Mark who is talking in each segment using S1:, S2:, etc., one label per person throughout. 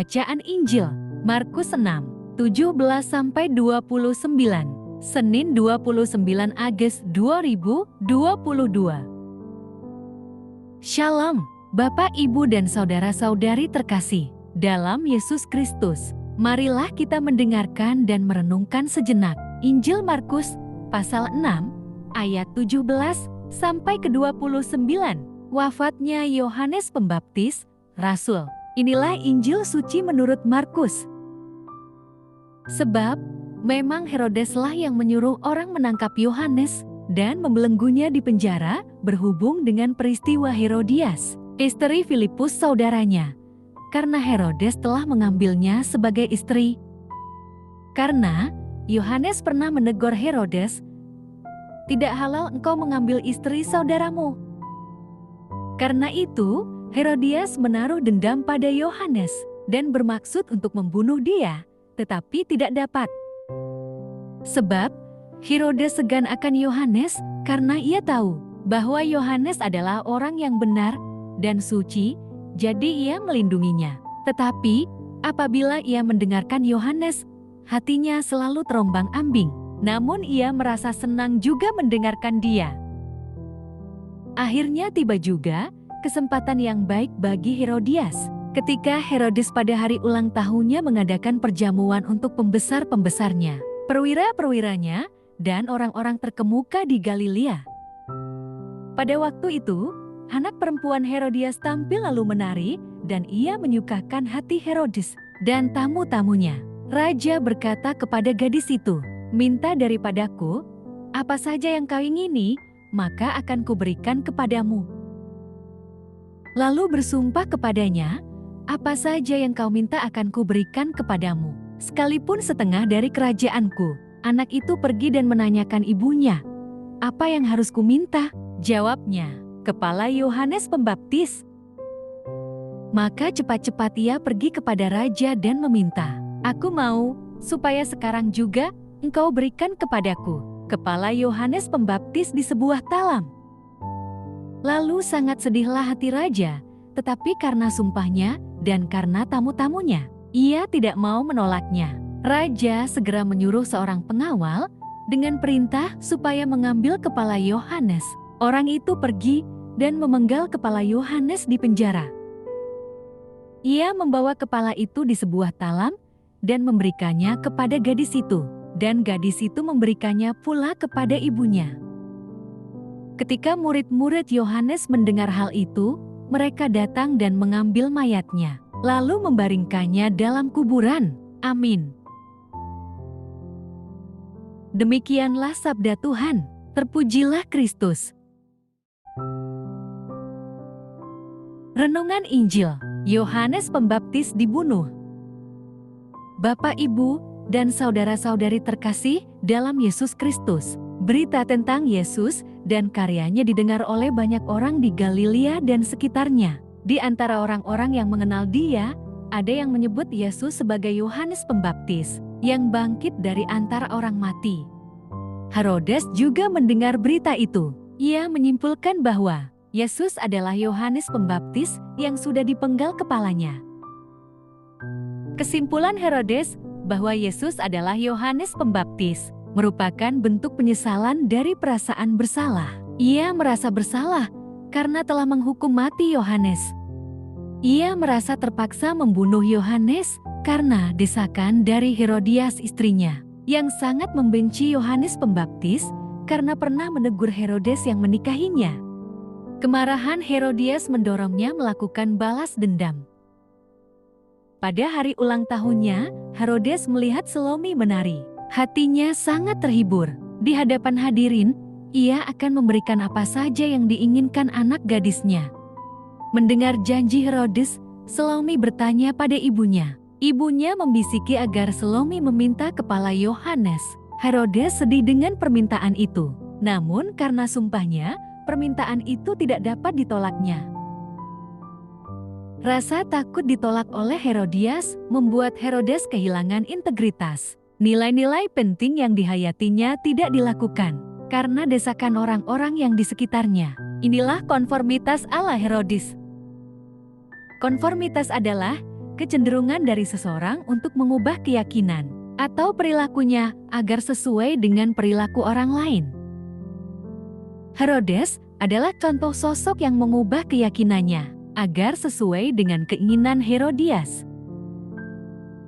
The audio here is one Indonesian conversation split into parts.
S1: Bacaan Injil Markus 6, 17-29, Senin 29 Agustus 2022. Shalom, Bapak, Ibu, dan saudara-saudari terkasih dalam Yesus Kristus. Marilah kita mendengarkan dan merenungkan sejenak Injil Markus pasal 6 ayat 17-29. Wafatnya Yohanes Pembaptis, Rasul. Inilah Injil suci menurut Markus. Sebab memang Herodeslah yang menyuruh orang menangkap Yohanes dan membelenggunya di penjara berhubung dengan peristiwa Herodias, istri Filipus saudaranya, karena Herodes telah mengambilnya sebagai istri. Karena Yohanes pernah menegur Herodes, "Tidak halal engkau mengambil istri saudaramu." Karena itu, Herodias menaruh dendam pada Yohanes dan bermaksud untuk membunuh dia, tetapi tidak dapat. Sebab Herodes segan akan Yohanes karena ia tahu bahwa Yohanes adalah orang yang benar dan suci, jadi ia melindunginya. Tetapi apabila ia mendengarkan Yohanes, hatinya selalu terombang-ambing. Namun ia merasa senang juga mendengarkan dia. Akhirnya tiba juga kesempatan yang baik bagi Herodias ketika Herodes pada hari ulang tahunnya mengadakan perjamuan untuk pembesar-pembesarnya, perwira-perwiranya, dan orang-orang terkemuka di Galilea. Pada waktu itu, anak perempuan Herodias tampil lalu menari, dan ia menyukakan hati Herodes dan tamu-tamunya. Raja berkata kepada gadis itu, "Minta daripadaku, apa saja yang kau ingini, maka akan kuberikan kepadamu." Lalu bersumpah kepadanya, "Apa saja yang kau minta akan kuberikan kepadamu, sekalipun setengah dari kerajaanku." Anak itu pergi dan menanyakan ibunya, "Apa yang harus kuminta?" Jawabnya, "Kepala Yohanes Pembaptis." Maka cepat-cepat ia pergi kepada raja dan meminta, "Aku mau, supaya sekarang juga engkau berikan kepadaku kepala Yohanes Pembaptis di sebuah talam." Lalu sangat sedihlah hati raja, tetapi karena sumpahnya dan karena tamu-tamunya, ia tidak mau menolaknya. Raja segera menyuruh seorang pengawal dengan perintah supaya mengambil kepala Yohanes. Orang itu pergi dan memenggal kepala Yohanes di penjara. Ia membawa kepala itu di sebuah talam dan memberikannya kepada gadis itu, dan gadis itu memberikannya pula kepada ibunya. Ketika murid-murid Yohanes mendengar hal itu, mereka datang dan mengambil mayatnya, lalu membaringkannya dalam kuburan. Amin. Demikianlah sabda Tuhan. Terpujilah Kristus. Renungan Injil, Yohanes Pembaptis dibunuh. Bapak, Ibu, dan saudara-saudari terkasih dalam Yesus Kristus, berita tentang Yesus dan karyanya didengar oleh banyak orang di Galilea dan sekitarnya. Di antara orang-orang yang mengenal dia, ada yang menyebut Yesus sebagai Yohanes Pembaptis, yang bangkit dari antara orang mati. Herodes juga mendengar berita itu. Ia menyimpulkan bahwa Yesus adalah Yohanes Pembaptis yang sudah dipenggal kepalanya. Kesimpulan Herodes bahwa Yesus adalah Yohanes Pembaptis merupakan bentuk penyesalan dari perasaan bersalah. Ia merasa bersalah karena telah menghukum mati Yohanes. Ia merasa terpaksa membunuh Yohanes karena desakan dari Herodias istrinya, yang sangat membenci Yohanes Pembaptis karena pernah menegur Herodes yang menikahinya. Kemarahan Herodias mendorongnya melakukan balas dendam. Pada hari ulang tahunnya, Herodes melihat Salome menari. Hatinya sangat terhibur. Di hadapan hadirin, ia akan memberikan apa saja yang diinginkan anak gadisnya. Mendengar janji Herodes, Salome bertanya pada ibunya. Ibunya membisiki agar Salome meminta kepala Yohanes. Herodes sedih dengan permintaan itu. Namun karena sumpahnya, permintaan itu tidak dapat ditolaknya. Rasa takut ditolak oleh Herodias membuat Herodes kehilangan integritas. Nilai-nilai penting yang dihayatinya tidak dilakukan karena desakan orang-orang yang di sekitarnya. Inilah konformitas ala Herodes. Konformitas adalah kecenderungan dari seseorang untuk mengubah keyakinan atau perilakunya agar sesuai dengan perilaku orang lain. Herodes adalah contoh sosok yang mengubah keyakinannya agar sesuai dengan keinginan Herodias.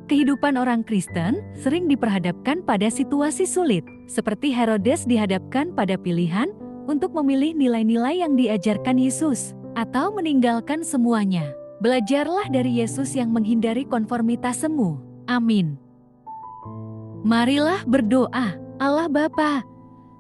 S1: Kehidupan orang Kristen sering diperhadapkan pada situasi sulit, seperti Herodes dihadapkan pada pilihan untuk memilih nilai-nilai yang diajarkan Yesus atau meninggalkan semuanya. Belajarlah dari Yesus yang menghindari konformitas semu. Amin. Marilah berdoa. Allah Bapa,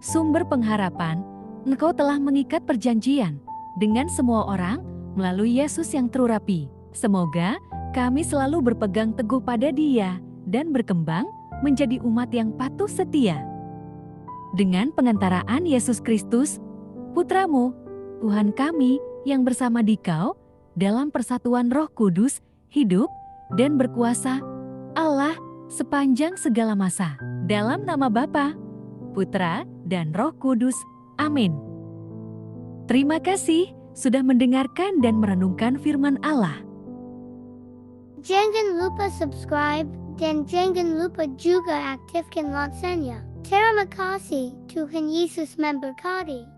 S1: sumber pengharapan, Engkau telah mengikat perjanjian dengan semua orang melalui Yesus yang terurapi. Semoga kami selalu berpegang teguh pada Dia dan berkembang menjadi umat yang patuh setia. Dengan pengantaraan Yesus Kristus, Putra-Mu, Tuhan kami yang bersama Dikau, dalam persatuan Roh Kudus, hidup dan berkuasa, Allah, sepanjang segala masa. Dalam nama Bapa, Putra, dan Roh Kudus. Amin. Terima kasih sudah mendengarkan dan merenungkan firman Allah.
S2: Jangan lupa subscribe dan jangan lupa juga aktifkan loncengnya. Terima kasih, Tuhan Yesus memberkati.